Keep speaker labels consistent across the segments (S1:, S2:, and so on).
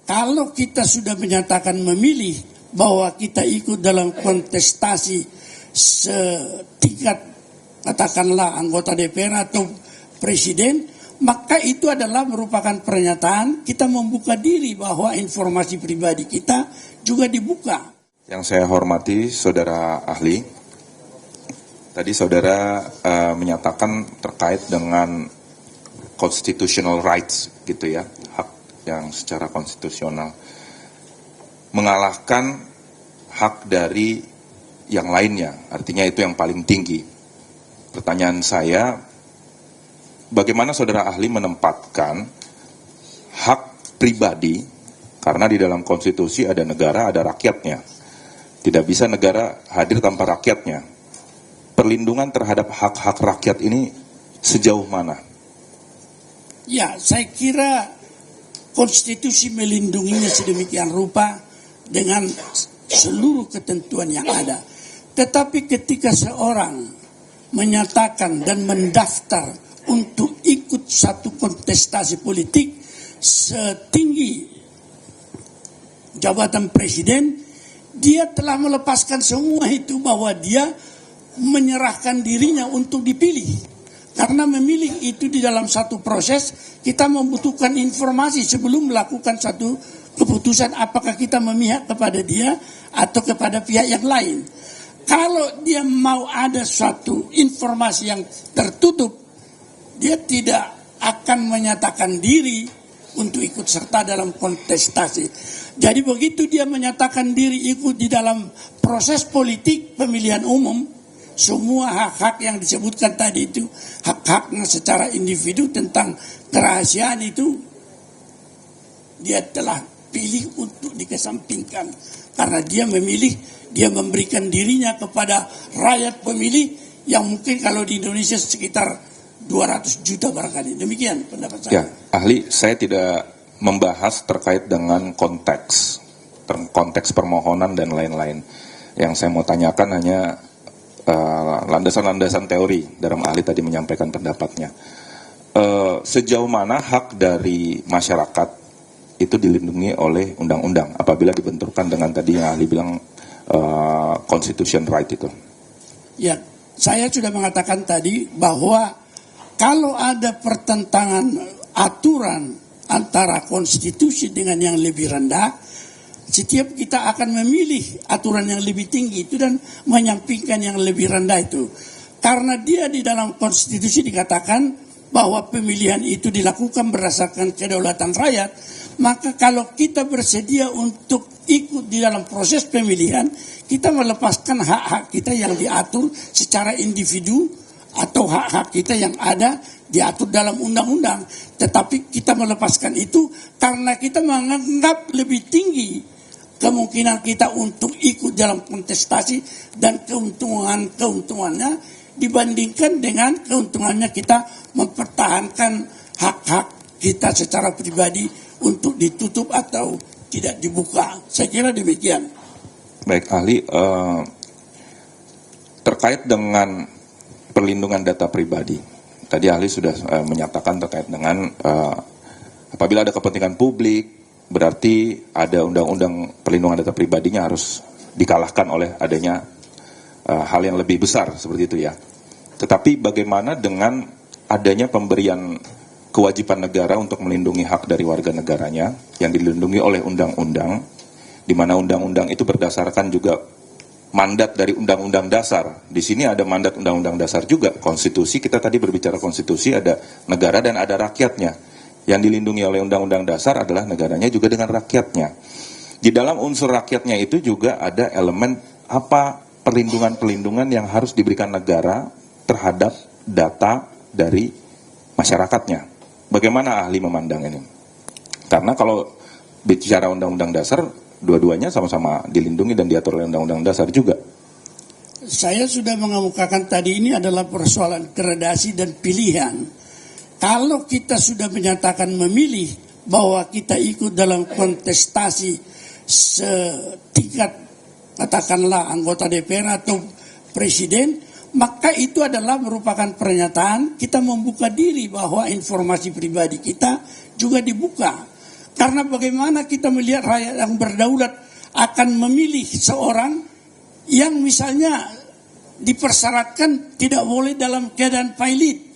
S1: Kalau kita sudah menyatakan memilih bahwa kita ikut dalam kontestasi setingkat katakanlah anggota DPR atau presiden, maka itu adalah merupakan pernyataan kita membuka diri bahwa informasi pribadi kita juga dibuka.
S2: Yang saya hormati saudara ahli, tadi saudara menyatakan terkait dengan constitutional rights gitu ya, hak yang secara konstitusional, mengalahkan hak dari yang lainnya, artinya itu yang paling tinggi. Pertanyaan saya, bagaimana saudara ahli menempatkan hak pribadi, karena di dalam konstitusi ada negara, ada rakyatnya. Tidak bisa negara hadir tanpa rakyatnya. Perlindungan terhadap hak-hak rakyat ini sejauh mana?
S1: Ya, saya kira konstitusi melindunginya sedemikian rupa dengan seluruh ketentuan yang ada. Tetapi ketika seorang menyatakan dan mendaftar untuk ikut satu kontestasi politik setinggi jabatan presiden, dia telah melepaskan semua itu, bahwa dia menyerahkan dirinya untuk dipilih. Karena memilih itu di dalam satu proses, kita membutuhkan informasi sebelum melakukan satu keputusan apakah kita memihak kepada dia atau kepada pihak yang lain. Kalau dia mau ada suatu informasi yang tertutup, dia tidak akan menyatakan diri untuk ikut serta dalam kontestasi. Jadi begitu dia menyatakan diri ikut di dalam proses politik pemilihan umum, semua hak-hak yang disebutkan tadi itu, hak-haknya secara individu tentang kerahasiaan itu, dia telah pilih untuk dikesampingkan. Karena dia memilih, dia memberikan dirinya kepada rakyat pemilih yang mungkin kalau di Indonesia sekitar 200 juta barangkali. Demikian pendapat saya.
S2: Ya, ahli, saya tidak membahas terkait dengan konteks permohonan dan lain-lain. Yang saya mau tanyakan hanya landasan-landasan teori dalam ahli tadi menyampaikan pendapatnya. Sejauh mana hak dari masyarakat itu dilindungi oleh undang-undang apabila dibenturkan dengan tadi yang ahli bilang constitution right itu?
S1: Ya, saya sudah mengatakan tadi bahwa kalau ada pertentangan aturan antara konstitusi dengan yang lebih rendah, setiap kita akan memilih aturan yang lebih tinggi itu dan menyampingkan yang lebih rendah itu. Karena dia di dalam konstitusi dikatakan bahwa pemilihan itu dilakukan berdasarkan kedaulatan rakyat, maka kalau kita bersedia untuk ikut di dalam proses pemilihan, kita melepaskan hak-hak kita yang diatur secara individu atau hak-hak kita yang ada diatur dalam undang-undang. Tetapi kita melepaskan itu karena kita menganggap lebih tinggi kemungkinan kita untuk ikut dalam kontestasi dan keuntungannya dibandingkan dengan keuntungannya kita mempertahankan hak-hak kita secara pribadi untuk ditutup atau tidak dibuka. Saya kira demikian.
S2: Baik, ahli, terkait dengan perlindungan data pribadi, tadi ahli sudah menyatakan terkait dengan apabila ada kepentingan publik, berarti ada undang-undang perlindungan data pribadinya harus dikalahkan oleh adanya hal yang lebih besar seperti itu ya. Tetapi bagaimana dengan adanya pemberian kewajiban negara untuk melindungi hak dari warga negaranya yang dilindungi oleh undang-undang, di mana undang-undang itu berdasarkan juga mandat dari undang-undang dasar. Di sini ada mandat undang-undang dasar juga, konstitusi, kita tadi berbicara konstitusi, ada negara dan ada rakyatnya. Yang dilindungi oleh undang-undang dasar adalah negaranya juga dengan rakyatnya. Di dalam unsur rakyatnya itu juga ada elemen apa perlindungan-perlindungan yang harus diberikan negara terhadap data dari masyarakatnya. Bagaimana ahli memandang ini? Karena kalau bicara undang-undang dasar, dua-duanya sama-sama dilindungi dan diatur oleh undang-undang dasar juga.
S1: Saya sudah mengemukakan tadi ini adalah persoalan gradasi dan pilihan. Kalau kita sudah menyatakan memilih bahwa kita ikut dalam kontestasi setingkat katakanlah anggota DPR atau presiden, maka itu adalah merupakan pernyataan kita membuka diri bahwa informasi pribadi kita juga dibuka. Karena bagaimana kita melihat rakyat yang berdaulat akan memilih seorang yang misalnya dipersyaratkan tidak boleh dalam keadaan pilot.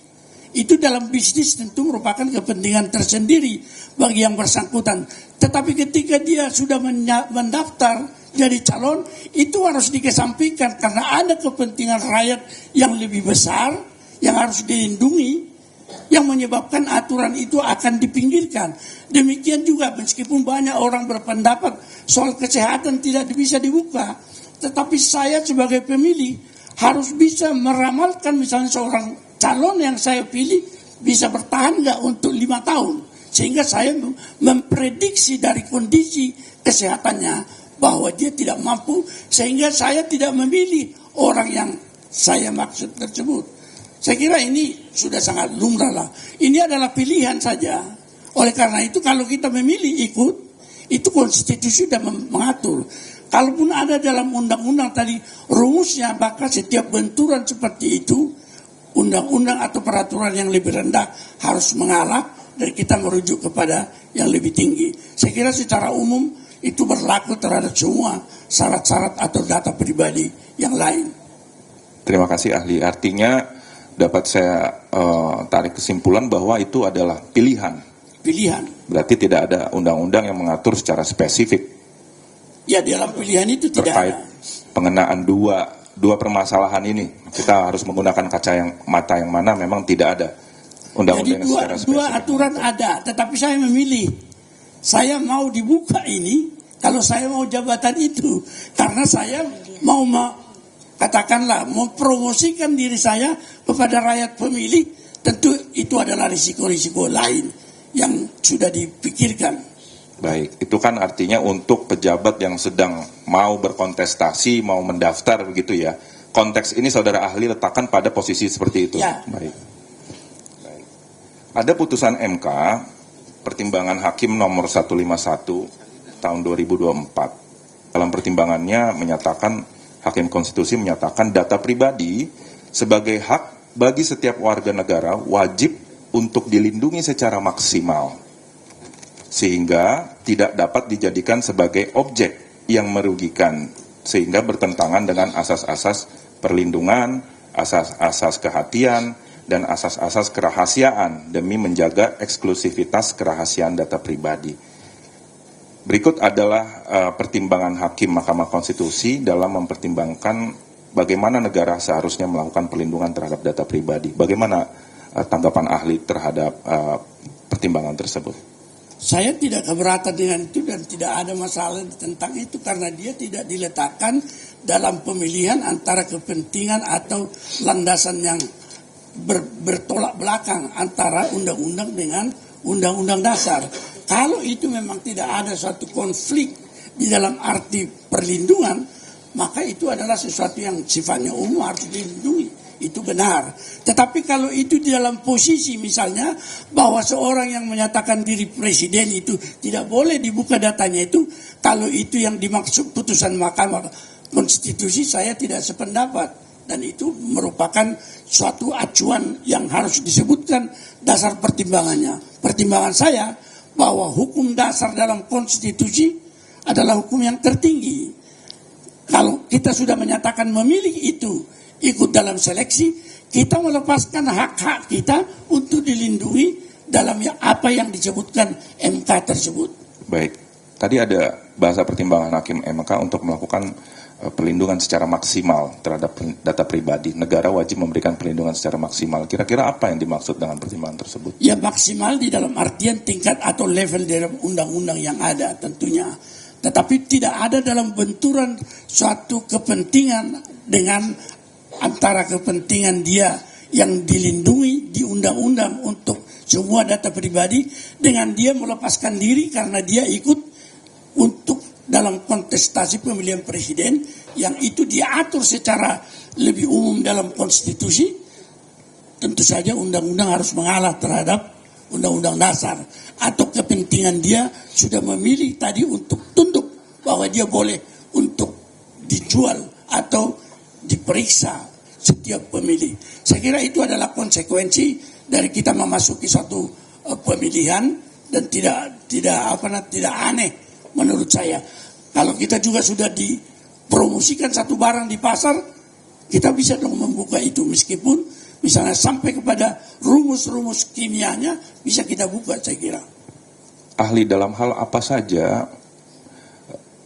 S1: Itu dalam bisnis tentu merupakan kepentingan tersendiri bagi yang bersangkutan. Tetapi ketika dia sudah mendaftar jadi calon, itu harus dikesampingkan karena ada kepentingan rakyat yang lebih besar yang harus dilindungi, yang menyebabkan aturan itu akan dipinggirkan. Demikian juga meskipun banyak orang berpendapat soal kesehatan tidak bisa dibuka, tetapi saya sebagai pemilih harus bisa meramalkan misalnya seorang calon yang saya pilih bisa bertahan nggak untuk 5 tahun. Sehingga saya memprediksi dari kondisi kesehatannya bahwa dia tidak mampu, sehingga saya tidak memilih orang yang saya maksud tersebut. Saya kira ini sudah sangat lumrah lah. Ini adalah pilihan saja. Oleh karena itu kalau kita memilih ikut, itu konstitusi sudah mengatur. Kalaupun ada dalam undang-undang tadi rumusnya, maka setiap benturan seperti itu, undang-undang atau peraturan yang lebih rendah harus mengalah dan kita merujuk kepada yang lebih tinggi. Saya kira secara umum itu berlaku terhadap semua syarat-syarat atau data pribadi yang lain.
S2: Terima kasih ahli. Artinya dapat saya tarik kesimpulan bahwa itu adalah pilihan.
S1: Pilihan.
S2: Berarti tidak ada undang-undang yang mengatur secara spesifik.
S1: Ya, dalam pilihan itu tidak
S2: terkait
S1: ada.
S2: Pengenaan dua permasalahan ini. Kita harus menggunakan mata yang mana memang tidak ada undang-undang secara spesifik.
S1: Dua aturan ada, tetapi saya memilih. Saya mau dibuka ini kalau saya mau jabatan itu. Karena saya mau katakanlah mempromosikan diri saya kepada rakyat pemilih. Tentu itu adalah risiko-risiko lain yang sudah dipikirkan.
S2: Baik, itu kan artinya untuk pejabat yang sedang mau berkontestasi, mau mendaftar begitu ya. Konteks ini saudara ahli letakkan pada posisi seperti itu.
S1: Ya.
S2: Baik. Ada putusan MK, pertimbangan hakim nomor 151 tahun 2024. Dalam pertimbangannya menyatakan, Hakim Konstitusi menyatakan data pribadi sebagai hak bagi setiap warga negara wajib untuk dilindungi secara maksimal, sehingga tidak dapat dijadikan sebagai objek yang merugikan, sehingga bertentangan dengan asas-asas perlindungan, asas-asas kehatian, dan asas-asas kerahasiaan demi menjaga eksklusivitas kerahasiaan data pribadi. Berikut adalah pertimbangan Hakim Mahkamah Konstitusi dalam mempertimbangkan bagaimana negara seharusnya melakukan perlindungan terhadap data pribadi. Bagaimana tanggapan ahli terhadap pertimbangan tersebut?
S1: Saya tidak keberatan dengan itu dan tidak ada masalah tentang itu karena dia tidak diletakkan dalam pemilihan antara kepentingan atau landasan yang bertolak belakang antara undang-undang dengan undang-undang dasar. Kalau itu memang tidak ada suatu konflik di dalam arti perlindungan, maka itu adalah sesuatu yang sifatnya umum harus dilindungi. Itu benar. Tetapi kalau itu di dalam posisi misalnya bahwa seorang yang menyatakan diri presiden itu tidak boleh dibuka datanya itu, kalau itu yang dimaksud putusan Mahkamah Konstitusi, saya tidak sependapat. Dan itu merupakan suatu acuan yang harus disebutkan dasar pertimbangannya. Pertimbangan saya bahwa hukum dasar dalam konstitusi adalah hukum yang tertinggi. Kalau kita sudah menyatakan memilih itu, ikut dalam seleksi, kita melepaskan hak-hak kita untuk dilindungi dalam apa yang disebutkan MK tersebut.
S2: Baik, tadi ada bahasa pertimbangan Hakim MK untuk melakukan perlindungan secara maksimal terhadap data pribadi. Negara wajib memberikan perlindungan secara maksimal. Kira-kira apa yang dimaksud dengan pertimbangan tersebut?
S1: Ya, maksimal di dalam artian tingkat atau level dalam undang-undang yang ada tentunya. Tetapi tidak ada dalam benturan suatu kepentingan dengan antara kepentingan dia yang dilindungi di undang-undang untuk semua data pribadi dengan dia melepaskan diri karena dia ikut untuk dalam kontestasi pemilihan presiden yang itu diatur secara lebih umum dalam konstitusi. Tentu saja undang-undang harus mengalah terhadap undang-undang dasar, atau kepentingan dia sudah memilih tadi untuk tunduk bahwa dia boleh untuk dijual atau diperiksa setiap pemilih. Saya kira itu adalah konsekuensi dari kita memasuki suatu pemilihan dan tidak tidak aneh menurut saya. Kalau kita juga sudah dipromosikan satu barang di pasar, kita bisa dong membuka itu, meskipun misalnya sampai kepada rumus-rumus kimianya bisa kita buka, saya kira.
S2: Ahli, dalam hal apa saja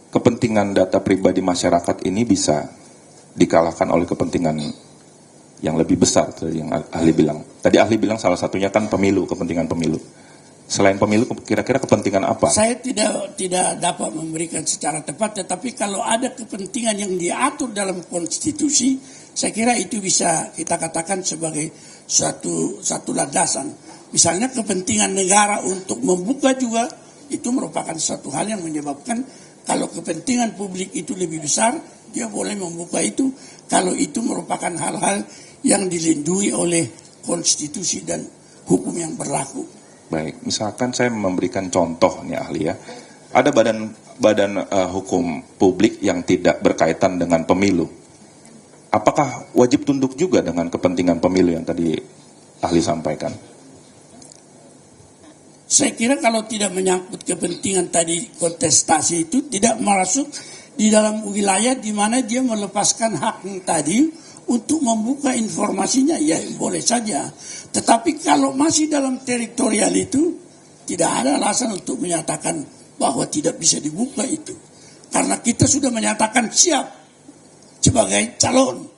S2: kepentingan data pribadi masyarakat ini bisa dikalahkan oleh kepentingan yang lebih besar tadi yang ahli bilang. Tadi ahli bilang salah satunya kan pemilu, kepentingan pemilu. Selain pemilu, kira-kira kepentingan apa?
S1: Saya tidak dapat memberikan secara tepat, tetapi kalau ada kepentingan yang diatur dalam konstitusi, saya kira itu bisa kita katakan sebagai satu landasan. Misalnya kepentingan negara untuk membuka juga, itu merupakan suatu hal yang menyebabkan kalau kepentingan publik itu lebih besar, dia boleh membuka itu, kalau itu merupakan hal-hal yang dilindungi oleh konstitusi dan hukum yang berlaku.
S2: Baik, misalkan saya memberikan contoh nih ahli ya. Ada badan hukum publik yang tidak berkaitan dengan pemilu. Apakah wajib tunduk juga dengan kepentingan pemilu yang tadi ahli sampaikan?
S1: Saya kira kalau tidak menyangkut kepentingan tadi kontestasi itu tidak masuk di dalam wilayah di mana dia melepaskan hak tadi untuk membuka informasinya, ya boleh saja. Tetapi kalau masih dalam teritorial itu, tidak ada alasan untuk menyatakan bahwa tidak bisa dibuka itu. Karena kita sudah menyatakan siap sebagai calon.